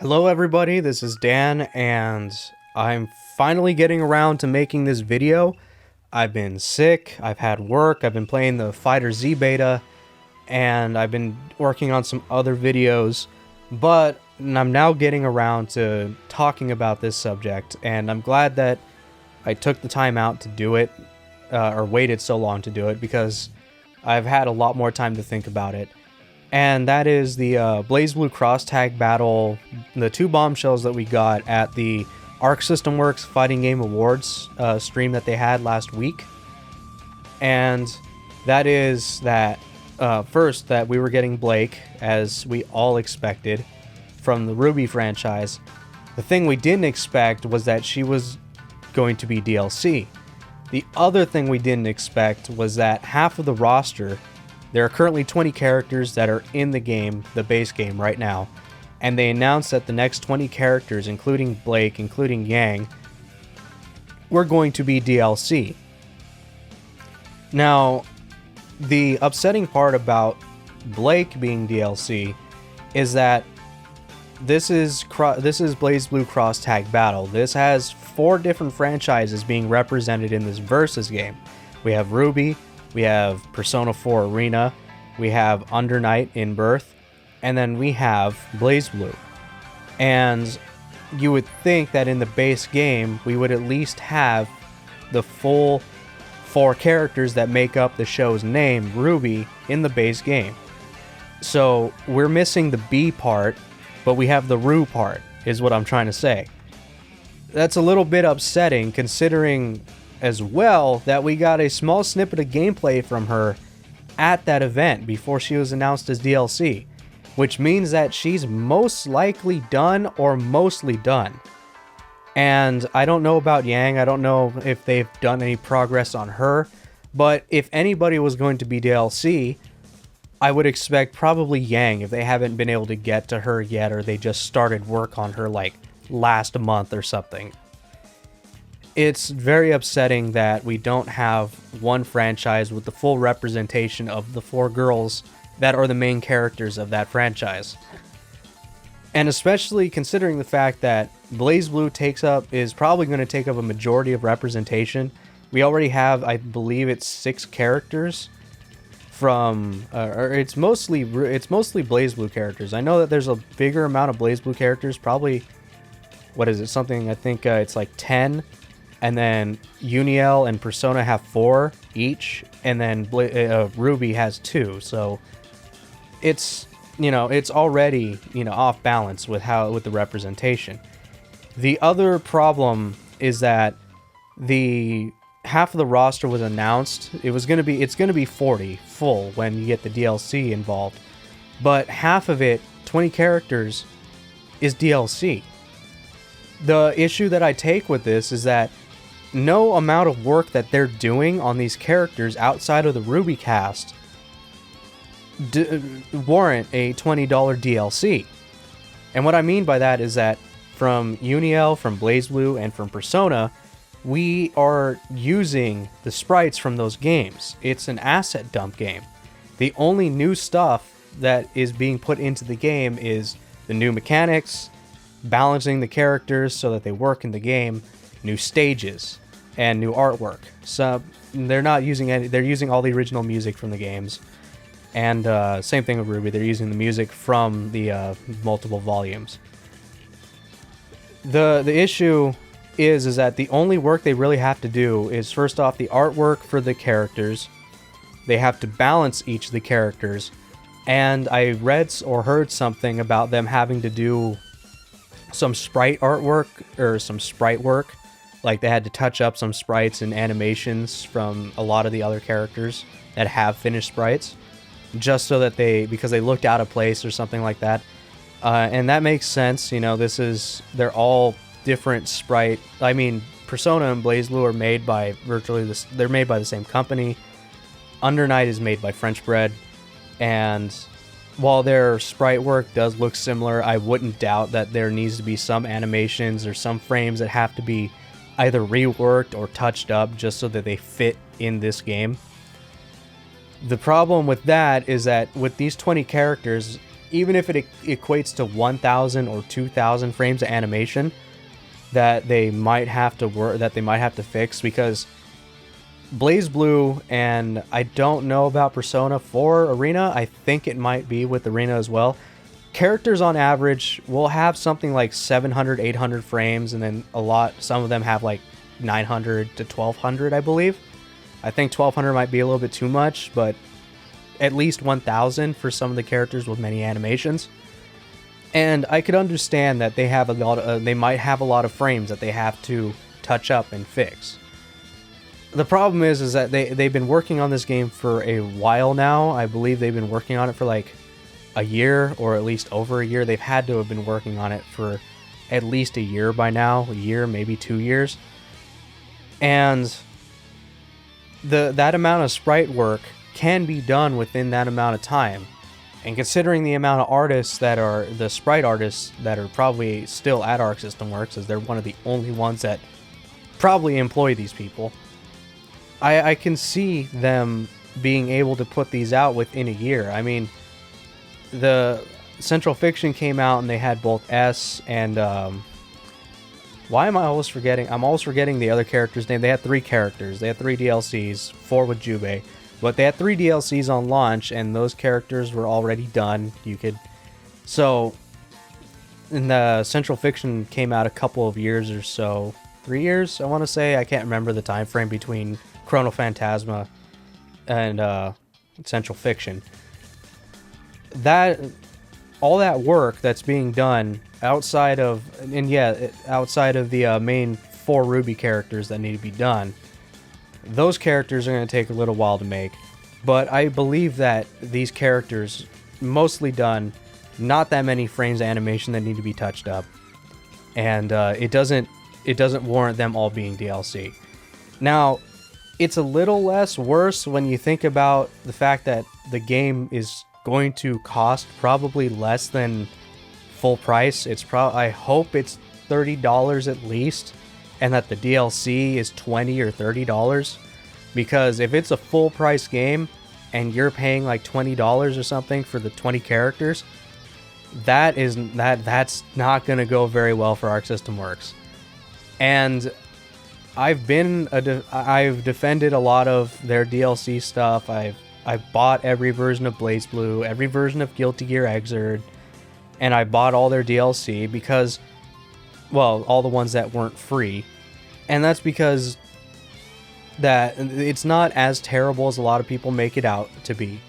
Hello everybody, this is Dan, and I'm finally getting around to making this video. I've been sick, I've had work, I've been playing the Fighter Z beta, and I've been working on some other videos, but I'm now getting around to talking about this subject, and I'm glad that I took the time out to do it, or waited so long to do it, because I've had a lot more time to think about it. And that is the Blazblue cross tag battle, the two bombshells that we got at the Arc System Works Fighting Game Awards stream that they had last week. And that is that, first, that we were getting Blake, as we all expected, from the Ruby franchise. The thing we didn't expect was that she was going to be DLC. The other thing we didn't expect was that half of the roster, there are currently 20 characters that are in the game, the base game right now, and they announced that the next 20 characters, including Blake, including Yang, were going to be DLC. Now, the upsetting part about Blake being DLC is that this is Blazblue Cross Tag Battle. This has 4 different franchises being represented in this versus game. We have Ruby, we have Persona 4 Arena, we have Under Night in Birth, and then we have Blazblue. And you would think that in the base game, we would at least have the full 4 characters that make up the show's name, Ruby, in the base game. So we're missing the B part, but we have the Ru part, is what I'm trying to say. That's a little bit upsetting, considering as well that we got a small snippet of gameplay from her at that event before she was announced as DLC, which means that she's most likely done or mostly done. And I don't know about Yang, I don't know if they've done any progress on her, but if anybody was going to be DLC, I would expect probably Yang, if they haven't been able to get to her yet, or they just started work on her like last month or something. It's very upsetting that we don't have one franchise with the full representation of the 4 girls that are the main characters of that franchise. And especially considering the fact that Blazblue is probably going to take up a majority of representation. We already have, I believe it's 6 characters from, or it's mostly Blazblue characters. I know that there's a bigger amount of Blazblue characters, probably, what is it, something, I think it's like 10. And then Uniel and Persona have 4 each, and then Ruby has 2. So it's, it's already, off balance with the representation. The other problem is that the half of the roster was announced. It's going to be 40 full when you get the DLC involved. But half of it, 20 characters, is DLC. The issue that I take with this is that no amount of work that they're doing on these characters outside of the Ruby cast warrant a $20 DLC. And what I mean by that is that from Uniel, from Blazblue, and from Persona, we are using the sprites from those games. It's an asset dump game. The only new stuff that is being put into the game is the new mechanics, balancing the characters so that they work in the game, new stages, and new artwork. So they're not using any, they're using all the original music from the games. And same thing with Ruby, they're using the music from the multiple volumes. The issue is that the only work they really have to do is, first off, the artwork for the characters. They have to balance each of the characters. And I read or heard something about them having to do some sprite artwork, or some sprite work. Like, they had to touch up some sprites and animations from a lot of the other characters that have finished sprites, just so that because they looked out of place or something like that. And that makes sense, they're all different sprite. I mean, Persona and Blazblue are made by they're made by the same company. Under Night is made by French Bread, and while their sprite work does look similar, I wouldn't doubt that there needs to be some animations or some frames that have to be either reworked or touched up just so that they fit in this game. The problem with that is that with these 20 characters, even if it equates to 1,000 or 2,000 frames of animation that they might have to fix, because Blazblue, and I don't know about Persona 4 Arena, I think it might be with Arena as well, characters on average will have something like 700, 800 frames, and then some of them have like 900 to 1200, I believe. I think 1200 might be a little bit too much, but at least 1000 for some of the characters with many animations. And I could understand that they might have a lot of frames that they have to touch up and fix. The problem is that they've been working on this game for a while now. I believe they've been working on it for like a year, or at least over a year. They've had to have been working on it for at least a year by now, a year, maybe 2 years. And that amount of sprite work can be done within that amount of time. And considering the amount of artists that are the sprite artists that are probably still at Arc System Works, as they're one of the only ones that probably employ these people, I can see them being able to put these out within a year. I mean, the Central Fiction came out and they had both S and why am I always forgetting? I'm always forgetting the other character's name. They had 3 characters. They had 3 DLCs, 4 with Jubei. But they had 3 DLCs on launch, and those characters were already done. So, and the Central Fiction came out a couple of years or so. 3 years, I want to say. I can't remember the time frame between Chrono Phantasma and Central Fiction. All that work that's being done outside of the main 4 Ruby characters that need to be done, those characters are going to take a little while to make. But I believe that these characters, mostly done, not that many frames of animation that need to be touched up, and it doesn't warrant them all being DLC. Now, it's a little less worse when you think about the fact that the game is going to cost probably less than full price. I hope it's $30 at least, and that the DLC is $20 or $30, because if it's a full price game and you're paying like $20 or something for the 20 characters, that's not going to go very well for Arc System Works. And I've defended a lot of their DLC stuff. I've bought every version of Blazblue, every version of Guilty Gear Xrd, and I bought all their DLC because, well, all the ones that weren't free. And that's because that it's not as terrible as a lot of people make it out to be.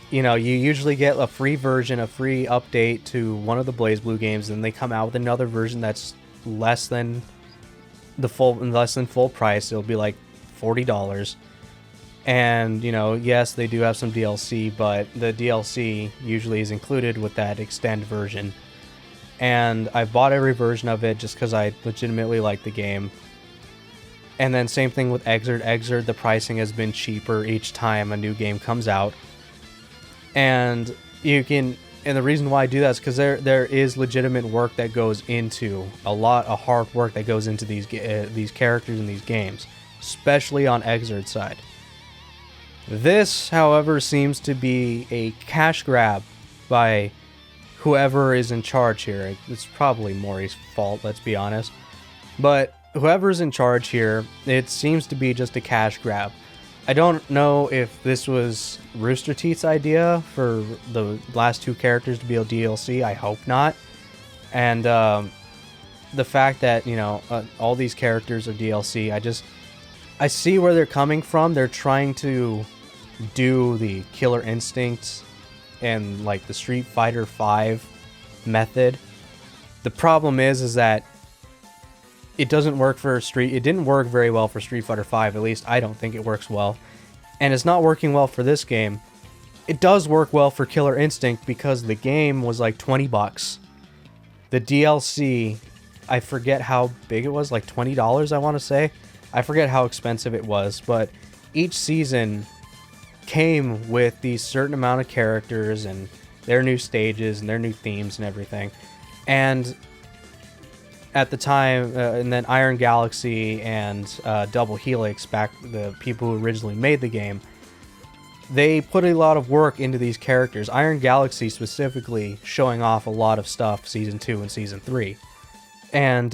You know, you usually get a free version, a free update to one of the BlazBlue games, and they come out with another version that's less than full price. It'll be like $40. And, you know, yes, they do have some DLC, but the DLC usually is included with that extend version. And I bought every version of it just because I legitimately like the game. And then same thing with Xrd. Xrd, the pricing has been cheaper each time a new game comes out. And the reason why I do that is because there is legitimate work that goes into a lot of hard work that goes into these characters in these games, especially on Xrd's side. This, however, seems to be a cash grab by whoever is in charge here. It's probably Mori's fault, let's be honest. But whoever's in charge here, it seems to be just a cash grab. I don't know if this was Rooster Teeth's idea for the last 2 characters to be a DLC. I hope not. And the fact that, you know, all these characters are DLC, I see where they're coming from. They're trying to do the Killer Instinct and like the Street Fighter V method. The problem is that it doesn't work for it didn't work very well for Street Fighter V, at least I don't think it works well. And it's not working well for this game. It does work well for Killer Instinct because the game was like $20. The DLC, I forget how big it was, like $20 I want to say. I forget how expensive it was, but each season came with these certain amount of characters and their new stages and their new themes and everything. And at the time, and then Iron Galaxy and Double Helix, back the people who originally made the game, they put a lot of work into these characters. Iron Galaxy specifically showing off a lot of stuff Season 2 and Season 3. And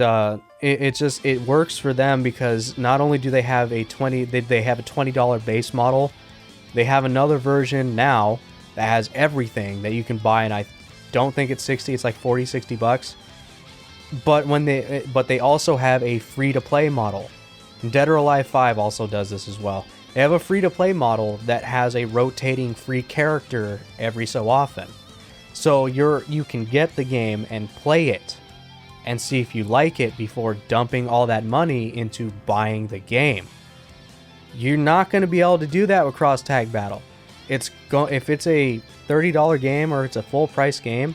it works for them because not only do they have a $20 base model, they have another version now that has everything that you can buy, and I don't think it's 60, it's like 40, 60 bucks. But they also have a free-to-play model. Dead or Alive 5 also does this as well. They have a free-to-play model that has a rotating free character every so often. So you can get the game and play it and see if you like it before dumping all that money into buying the game. You're not going to be able to do that with Cross Tag Battle. If it's a $30 game or it's a full price game,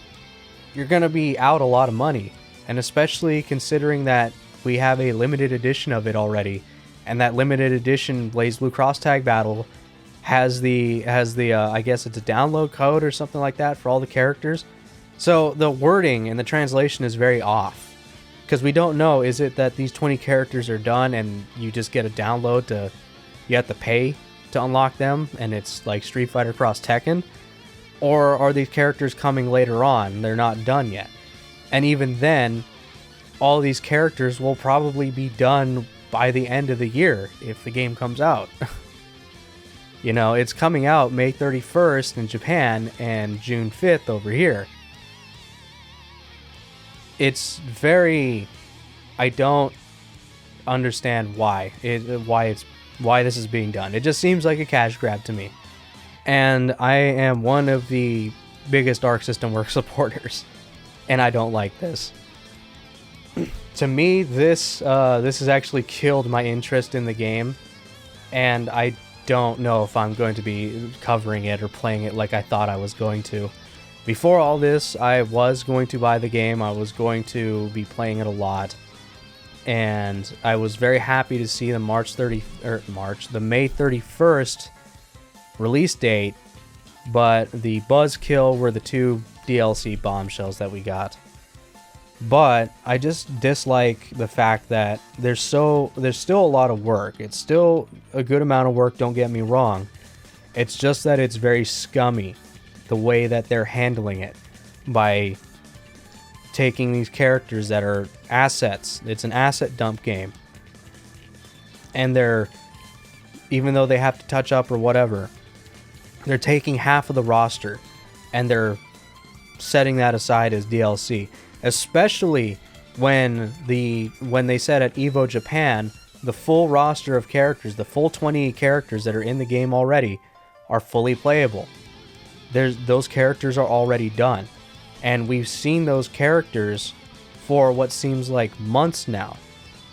you're going to be out a lot of money. And especially considering that we have a limited edition of it already, and that limited edition Blazblue Cross Tag Battle has the I guess it's a download code or something like that for all the characters. So the wording and the translation is very off, because we don't know, is it that these 20 characters are done and you just get a download you have to pay to unlock them, and it's like Street Fighter Cross Tekken? Or are these characters coming later on? They're not done yet. And even then, all these characters will probably be done by the end of the year if the game comes out. You know, it's coming out May 31st in Japan and June 5th over here. It's very... I don't understand why this is being done. It just seems like a cash grab to me. And I am one of the biggest Arc System Works supporters, and I don't like this. To me, this has actually killed my interest in the game, and I don't know if I'm going to be covering it or playing it like I thought I was going to. Before all this, I was going to buy the game. I was going to be playing it a lot, and I was very happy to see the May 31st release date, but the buzzkill were the 2 DLC bombshells that we got. But I just dislike the fact that there's still a lot of work. It's still a good amount of work, don't get me wrong. It's just that it's very scummy the way that they're handling it by taking these characters that are assets. It's an asset dump game. And even though they have to touch up or whatever, they're taking half of the roster and they're setting that aside as DLC. Especially when they said at EVO Japan, the full roster of characters, the full 20 characters that are in the game already, are fully playable. Those characters are already done. And we've seen those characters for what seems like months now.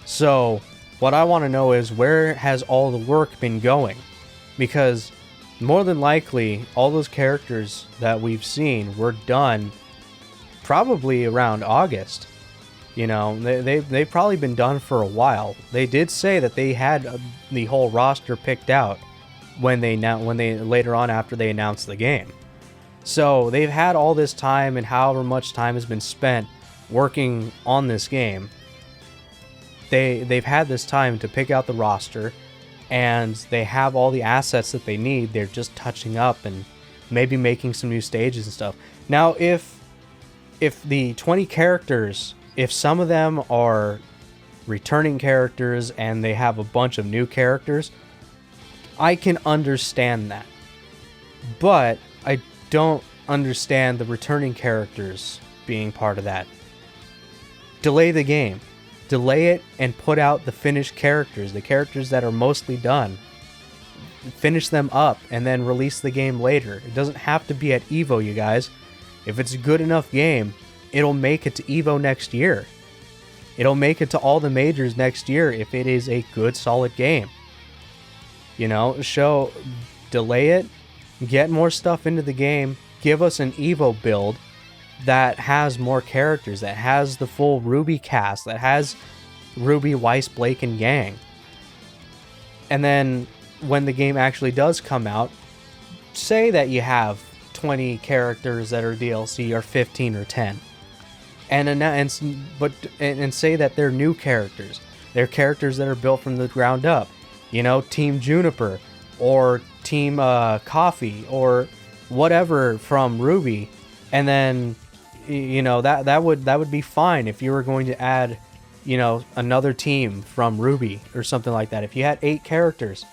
So what I want to know is, where has all the work been going? Because more than likely, all those characters that we've seen were done probably around August. You know, they've probably been done for a while. They did say that they had the whole roster picked out when they later on after they announced the game. So they've had all this time, and however much time has been spent working on this game, they've had this time to pick out the roster, and they have all the assets that they need. They're just touching up and maybe making some new stages and stuff. Now, if the 20 characters, if some of them are returning characters and they have a bunch of new characters, I can understand that. But I don't understand the returning characters being part of that. Delay the game. Delay it and put out the finished characters, the characters that are mostly done. Finish them up and then release the game later. It doesn't have to be at EVO, you guys. If it's a good enough game, it'll make it to EVO next year. It'll make it to all the majors next year if it is a good, solid game. You know, delay it, get more stuff into the game, give us an EVO build that has more characters, that has the full Ruby cast, that has Ruby, Weiss, Blake, and gang. And then when the game actually does come out, say that you have 20 characters that are DLC, or 15 or 10, and say that they're new characters. They're characters that are built from the ground up. You know, Team Juniper or Team Coffee or whatever from Ruby, and then you know that would be fine if you were going to add, you know, another team from Ruby or something like that. If you had 8 characters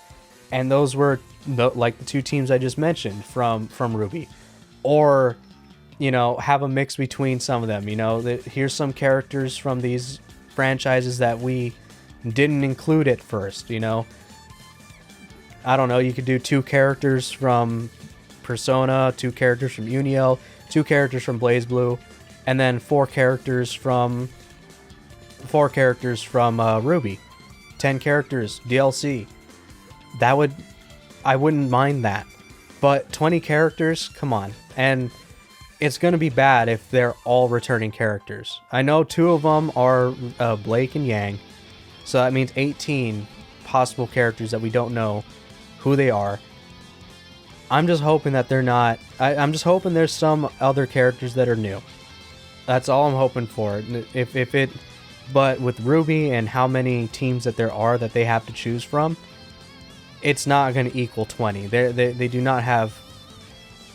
and those were like the 2 teams I just mentioned from Ruby, or you know, have a mix between some of them. You know, here's some characters from these franchises that we didn't include at first, you know. I don't know, you could do 2 characters from Persona, 2 characters from Uniel, 2 characters from Blazblue, and then 4 characters from Ruby. 10 characters DLC. I wouldn't mind that. But 20 characters, come on. And it's going to be bad if they're all returning characters. I know 2 of them are Blake and Yang, so that means 18 possible characters that we don't know who they are. I'm just hoping that they're not... I'm just hoping there's some other characters that are new. That's all I'm hoping for. But with Ruby and how many teams that there are that they have to choose from, it's not going to equal 20. They do not have...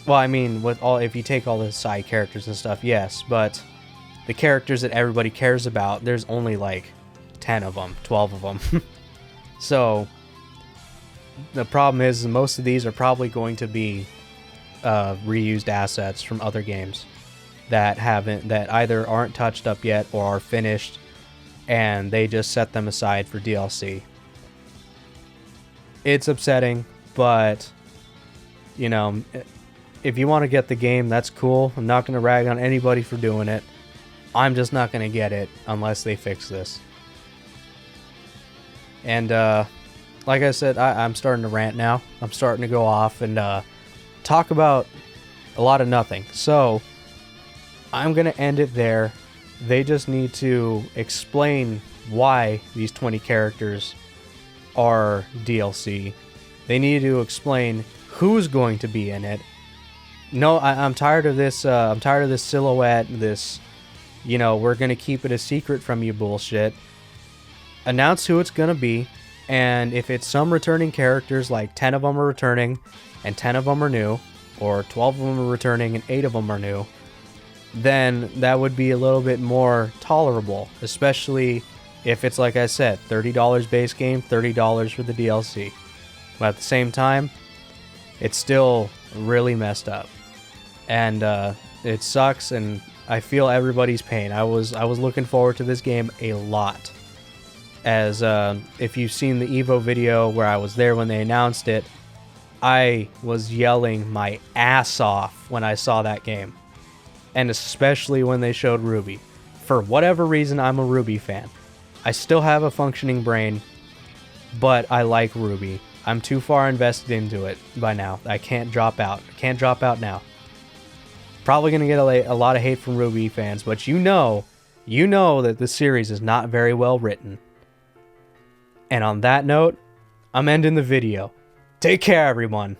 Well, I mean, if you take all the side characters and stuff, yes, but the characters that everybody cares about, there's only like 10 of them, 12 of them. So the problem is most of these are probably going to be reused assets from other games that either aren't touched up yet or are finished, and they just set them aside for DLC. It's upsetting, but you know, if you want to get the game, that's cool. I'm not going to rag on anybody for doing it. I'm just not going to get it unless they fix this. And like I said, I'm starting to rant now. I'm starting to go off and talk about a lot of nothing. So I'm going to end it there. They just need to explain why these 20 characters are DLC. They need to explain who's going to be in it. No, I'm tired of this. I'm tired of this silhouette. This, you know, we're gonna keep it a secret from you bullshit. Announce who it's gonna be, and if it's some returning characters, like 10 of them are returning, and 10 of them are new, or 12 of them are returning and 8 of them are new, then that would be a little bit more tolerable. Especially if it's, like I said, $30 base game, $30 for the DLC. But at the same time, it's still really messed up. And it sucks, and I feel everybody's pain. I was looking forward to this game a lot. As if you've seen the Evo video where I was there when they announced it, I was yelling my ass off when I saw that game. And especially when they showed Ruby. For whatever reason, I'm a Ruby fan. I still have a functioning brain, but I like Ruby. I'm too far invested into it by now. I can't drop out. I can't drop out now. Probably going to get a lot of hate from Ruby fans, but you know that the series is not very well written. And on that note, I'm ending the video. Take care, everyone.